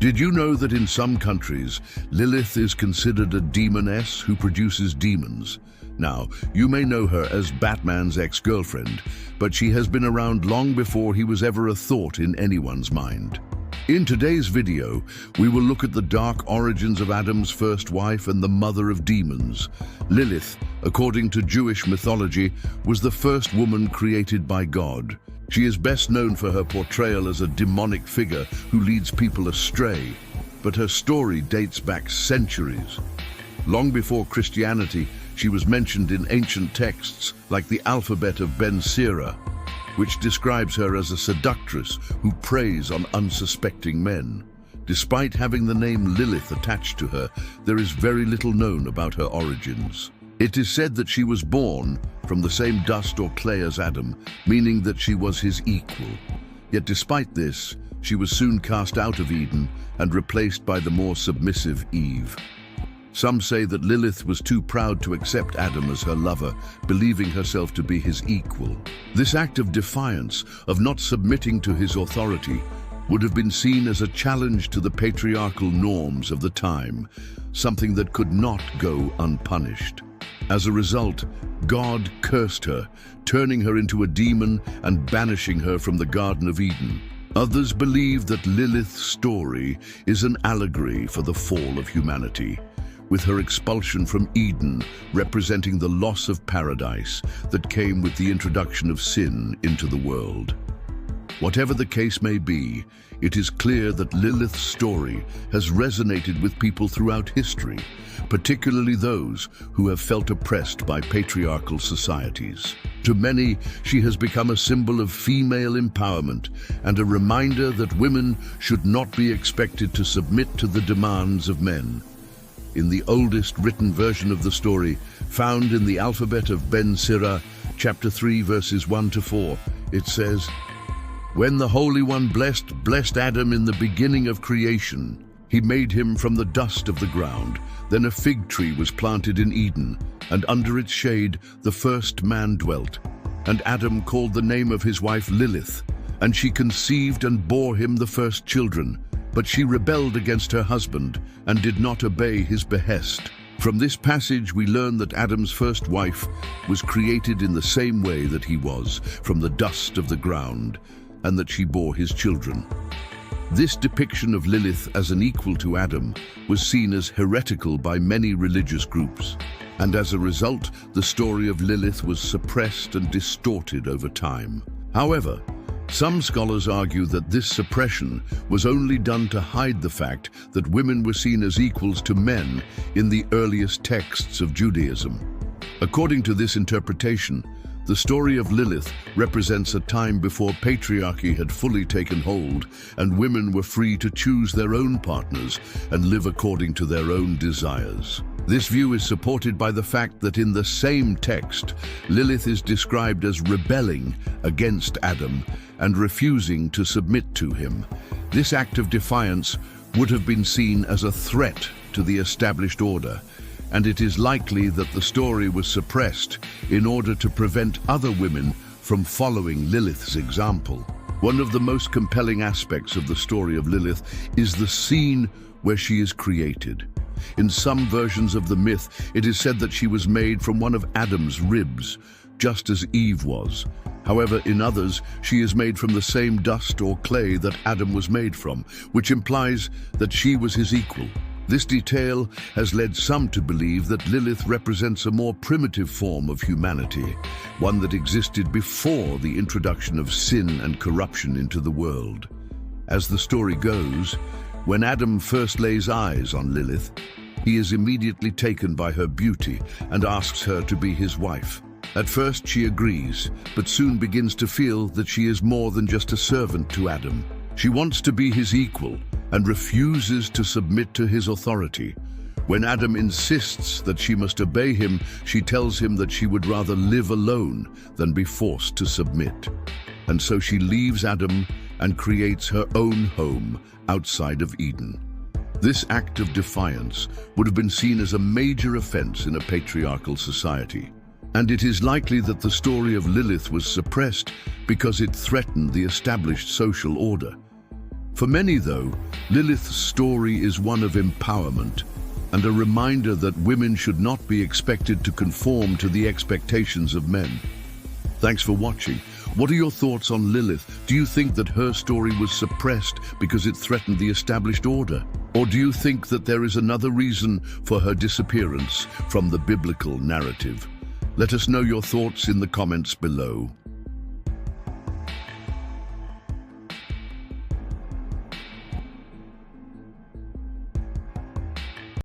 Did you know that in some countries, Lilith is considered a demoness who produces demons? Now, you may know her as Batman's ex-girlfriend, but she has been around long before he was ever a thought in anyone's mind. In today's video, we will look at the dark origins of Adam's first wife and the mother of demons. Lilith, according to Jewish mythology, was the first woman created by God. She is best known for her portrayal as a demonic figure who leads people astray, but her story dates back centuries. Long before Christianity, she was mentioned in ancient texts like the alphabet of Ben Sira, which describes her as a seductress who preys on unsuspecting men. Despite having the name Lilith attached to her, there is very little known about her origins. It is said that she was born from the same dust or clay as Adam, meaning that she was his equal. Yet despite this, she was soon cast out of Eden and replaced by the more submissive Eve. Some say that Lilith was too proud to accept Adam as her lover, believing herself to be his equal. This act of defiance, of not submitting to his authority, would have been seen as a challenge to the patriarchal norms of the time, something that could not go unpunished. As a result, God cursed her, turning her into a demon and banishing her from the Garden of Eden. Others believe that Lilith's story is an allegory for the fall of humanity, with her expulsion from Eden representing the loss of paradise that came with the introduction of sin into the world. Whatever the case may be, it is clear that Lilith's story has resonated with people throughout history, particularly those who have felt oppressed by patriarchal societies. To many, she has become a symbol of female empowerment and a reminder that women should not be expected to submit to the demands of men. In the oldest written version of the story, found in the alphabet of Ben Sira, chapter 3, verses 1 to 4, it says, "When the Holy One blessed Adam in the beginning of creation, he made him from the dust of the ground. Then a fig tree was planted in Eden, and under its shade the first man dwelt. And Adam called the name of his wife Lilith, and she conceived and bore him the first children. But she rebelled against her husband and did not obey his behest." From this passage, we learn that Adam's first wife was created in the same way that he was, from the dust of the ground, and that she bore his children. This depiction of Lilith as an equal to Adam was seen as heretical by many religious groups, and as a result, the story of Lilith was suppressed and distorted over time. However, some scholars argue that this suppression was only done to hide the fact that women were seen as equals to men in the earliest texts of Judaism. According to this interpretation, the story of Lilith represents a time before patriarchy had fully taken hold and women were free to choose their own partners and live according to their own desires. This view is supported by the fact that in the same text, Lilith is described as rebelling against Adam and refusing to submit to him. This act of defiance would have been seen as a threat to the established order, and it is likely that the story was suppressed in order to prevent other women from following Lilith's example. One of the most compelling aspects of the story of Lilith is the scene where she is created. In some versions of the myth, it is said that she was made from one of Adam's ribs, just as Eve was. However, in others, she is made from the same dust or clay that Adam was made from, which implies that she was his equal. This detail has led some to believe that Lilith represents a more primitive form of humanity, one that existed before the introduction of sin and corruption into the world. As the story goes, when Adam first lays eyes on Lilith, he is immediately taken by her beauty and asks her to be his wife. At first she agrees, but soon begins to feel that she is more than just a servant to Adam. She wants to be his equal and refuses to submit to his authority. When Adam insists that she must obey him, she tells him that she would rather live alone than be forced to submit. And so she leaves Adam and creates her own home outside of Eden. This act of defiance would have been seen as a major offense in a patriarchal society. And it is likely that the story of Lilith was suppressed because it threatened the established social order. For many, though, Lilith's story is one of empowerment and a reminder that women should not be expected to conform to the expectations of men. Thanks for watching. What are your thoughts on Lilith? Do you think that her story was suppressed because it threatened the established order? Or do you think that there is another reason for her disappearance from the biblical narrative? Let us know your thoughts in the comments below.